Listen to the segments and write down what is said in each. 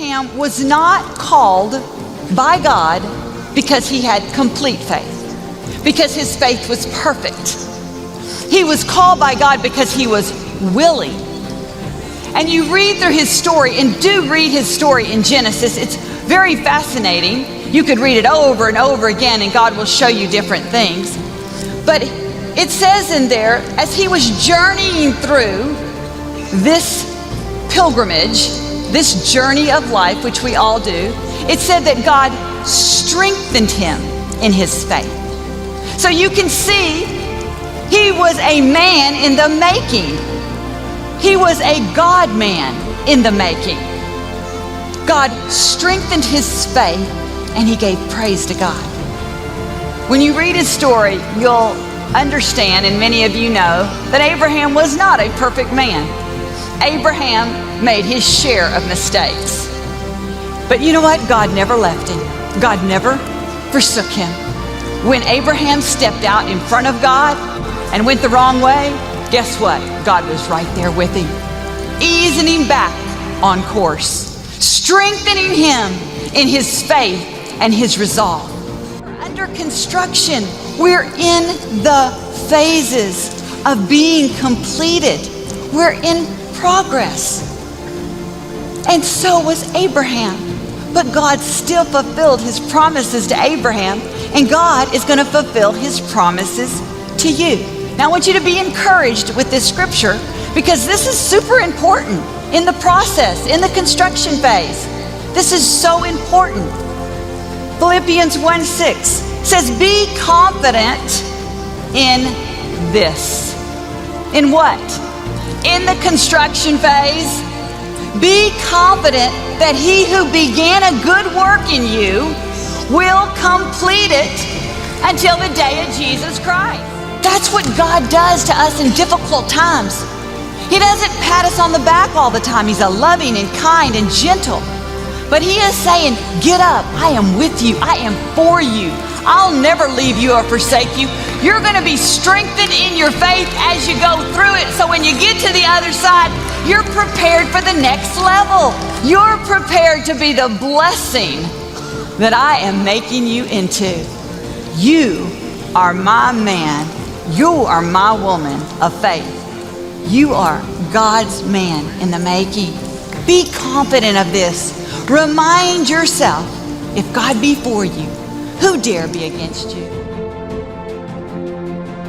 Abraham was not called by God because he had complete faith, because his faith was perfect. He was called by God because he was willing. And you read through his story, and do read his story in Genesis. It's very fascinating. You could read it over and over again, and God will show you different things. But it says in there, as he was journeying through this pilgrimage, this journey of life, which we all do, it said that God strengthened him in his faith. So you can see he was a man in the making. He was a God man in the making. God strengthened his faith, and he gave praise to God. When you read his story, you'll understand, and many of you know, that Abraham was not a perfect man. Abraham made his share of mistakes. But you know what? God never left him. God never forsook him. When Abraham stepped out in front of God and went the wrong way, guess what? God was right there with him, easing him back on course, strengthening him in his faith and his resolve. Under construction, we're in the phases of being completed. We're in progress. And so was Abraham. But God still fulfilled his promises to Abraham, and God is going to fulfill his promises to you. Now I want you to be encouraged with this scripture, because this is super important in the process, in the construction phase. This is so important. Philippians 1:6 says, be confident in this. In what? In the construction phase. Be confident that he who began a good work in you will complete it until the day of Jesus Christ. That's what God does to us in difficult times. He doesn't pat us on the back all the time. He's a loving and kind and gentle. But he is saying, get up. I am with you. I am for you. I'll never leave you or forsake you. You're going to be strengthened in your faith as you go through it. So when you get to the other side, you're prepared for the next level. You're prepared to be the blessing that I am making you into. You are my man. You are my woman of faith. You are God's man in the making. Be confident of this. Remind yourself, if God be for you, who dare be against you?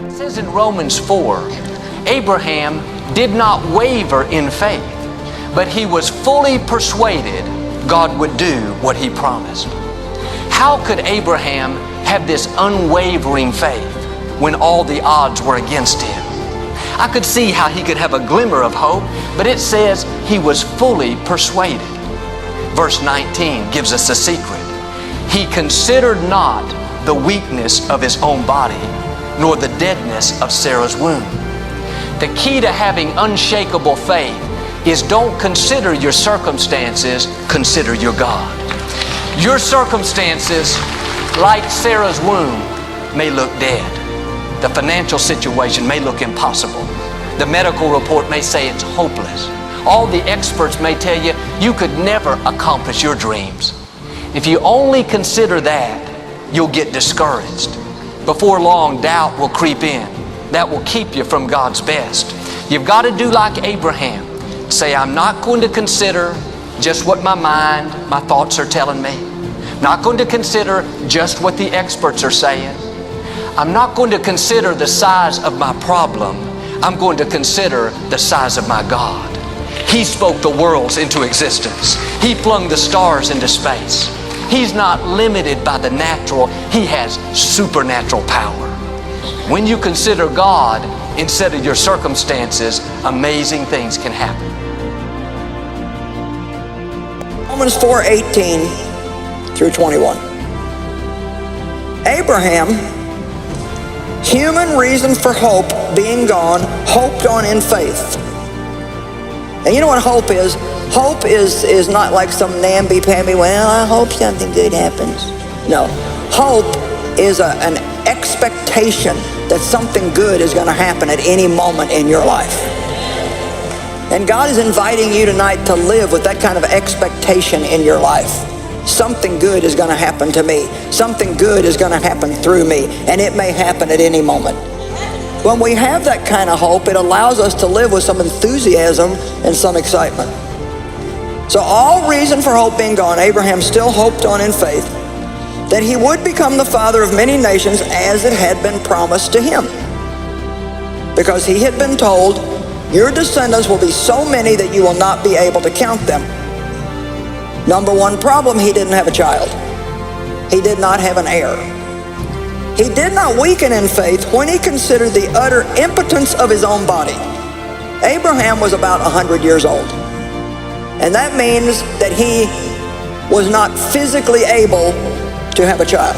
It says in Romans 4, Abraham did not waver in faith, but he was fully persuaded God would do what he promised. How could Abraham have this unwavering faith when all the odds were against him? I could see how he could have a glimmer of hope, but it says he was fully persuaded. Verse 19 gives us a secret. He considered not the weakness of his own body, nor the deadness of Sarah's womb. The key to having unshakable faith is don't consider your circumstances, consider your God. Your circumstances, like Sarah's womb, may look dead. The financial situation may look impossible. The medical report may say it's hopeless. All the experts may tell you you could never accomplish your dreams. If you only consider that, you'll get discouraged. Before long, doubt will creep in. That will keep you from God's best. You've got to do like Abraham. Say, I'm not going to consider just what my mind, my thoughts are telling me. I'm not going to consider just what the experts are saying. I'm not going to consider the size of my problem. I'm going to consider the size of my God. He spoke the worlds into existence. He flung the stars into space. He's not limited by the natural. He has supernatural power. When you consider God instead of your circumstances, amazing things can happen. Romans 4:18 through 21. Abraham, human reason for hope being gone, hoped on in faith. And you know what hope is? Hope is not like some namby-pamby, well, I hope something good happens. No. Hope is an expectation that something good is going to happen at any moment in your life. And God is inviting you tonight to live with that kind of expectation in your life. Something good is going to happen to me. Something good is going to happen through me. And it may happen at any moment. When we have that kind of hope, it allows us to live with some enthusiasm and some excitement. So all reason for hope being gone, Abraham still hoped on in faith that he would become the father of many nations as it had been promised to him. Because he had been told, your descendants will be so many that you will not be able to count them. Number one problem, he didn't have a child. He did not have an heir. He did not weaken in faith when he considered the utter impotence of his own body. Abraham was about 100 years old. And that means that he was not physically able to have a child.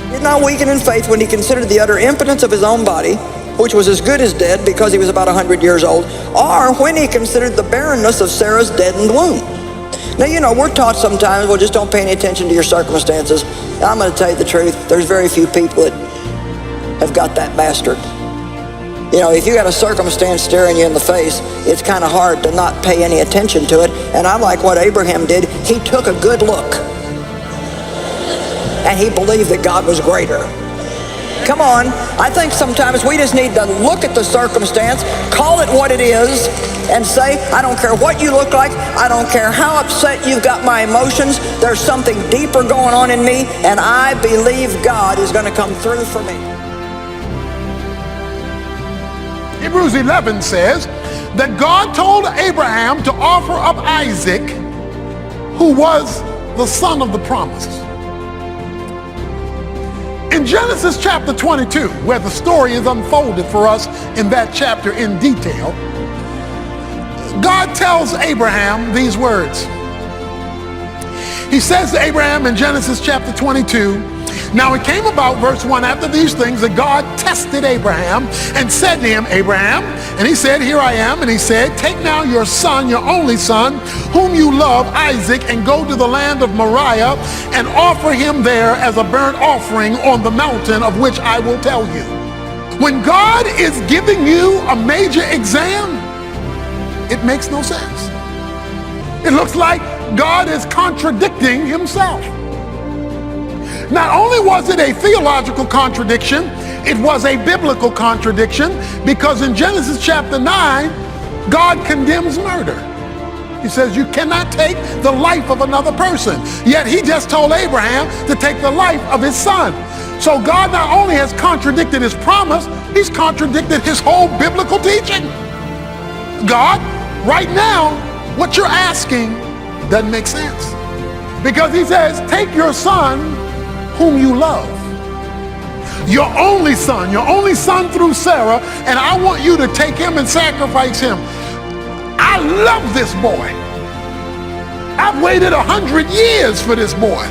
He did not weaken in faith when he considered the utter impotence of his own body, which was as good as dead because he was about 100 years old, or when he considered the barrenness of Sarah's deadened womb. Now, you know, we're taught sometimes, well, just don't pay any attention to your circumstances. I'm going to tell you the truth. There's very few people that have got that mastered. You know, if you got a circumstance staring you in the face, it's kind of hard to not pay any attention to it. And I like what Abraham did. He took a good look. And he believed that God was greater. Come on, I think sometimes we just need to look at the circumstance, call it what it is, and say, I don't care what you look like, I don't care how upset you've got my emotions, there's something deeper going on in me, and I believe God is going to come through for me. Hebrews 11 says that God told Abraham to offer up Isaac, who was the son of the promise. In Genesis chapter 22, where the story is unfolded for us in that chapter in detail, God tells Abraham these words. He says to Abraham in Genesis chapter 22, now it came about, verse 1, after these things that God tested Abraham and said to him, Abraham, and he said, here I am. And he said, take now your son, your only son, whom you love, Isaac, and go to the land of Moriah and offer him there as a burnt offering on the mountain of which I will tell you. When God is giving you a major exam, it makes no sense. It looks like God is contradicting himself. Not only was it a theological contradiction, it was a biblical contradiction, because in Genesis chapter 9, God condemns murder. He says you cannot take the life of another person. Yet he just told Abraham to take the life of his son. So God not only has contradicted his promise, he's contradicted his whole biblical teaching. God, right now, what you're asking doesn't make sense. Because he says, take your son, whom you love, your only son through Sarah, and I want you to take him and sacrifice him. I love this boy. I've waited 100 years for this boy.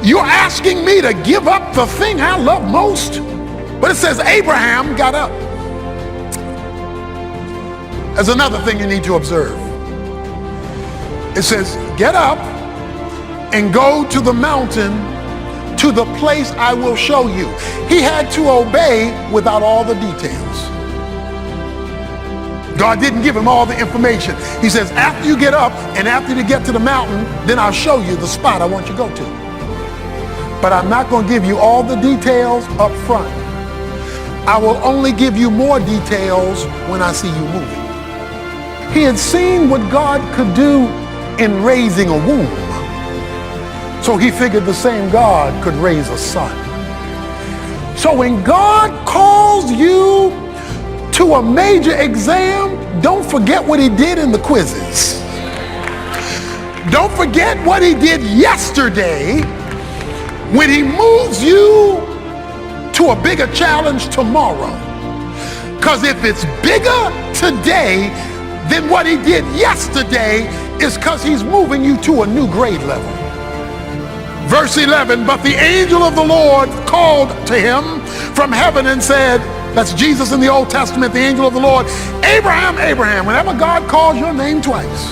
You're asking me to give up the thing I love most? But it says Abraham got up. There's another thing you need to observe. It says, get up and go to the mountain, to the place I will show you. He had to obey without all the details. God didn't give him all the information. He says, after you get up and after you get to the mountain, then I'll show you the spot I want you to go to. But I'm not going to give you all the details up front. I will only give you more details when I see you moving. He had seen what God could do in raising a womb. So he figured the same God could raise a son. So when God calls you to a major exam, don't forget what he did in the quizzes. Don't forget what he did yesterday when he moves you to a bigger challenge tomorrow. Because if it's bigger today than what he did yesterday, it's because he's moving you to a new grade level. Verse 11, but the angel of the Lord called to him from heaven and said, that's Jesus in the Old Testament, the angel of the Lord, Abraham, Abraham. Whenever God calls your name twice.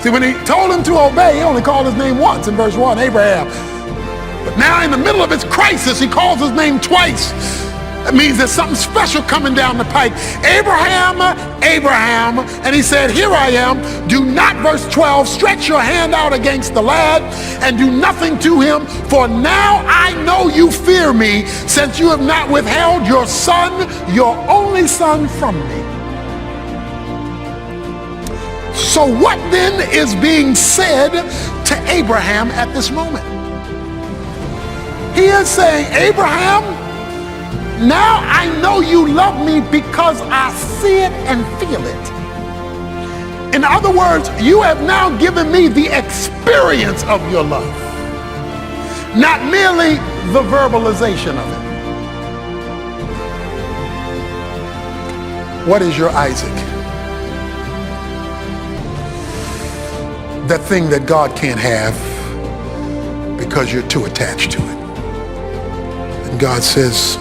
See, when he told him to obey, he only called his name once in verse 1, Abraham. But now in the middle of his crisis, he calls his name twice. That means there's something special coming down the pike. Abraham, Abraham, and he said, here I am. Do not, verse 12, stretch your hand out against the lad and do nothing to him, for now I know you fear me, since you have not withheld your son, your only son, from me. So what then is being said to Abraham at this moment? He is saying, Abraham, now I know you love me because I see it and feel it. In other words, you have now given me the experience of your love, not merely the verbalization of it. What is your Isaac? That thing that God can't have because you're too attached to it. And God says,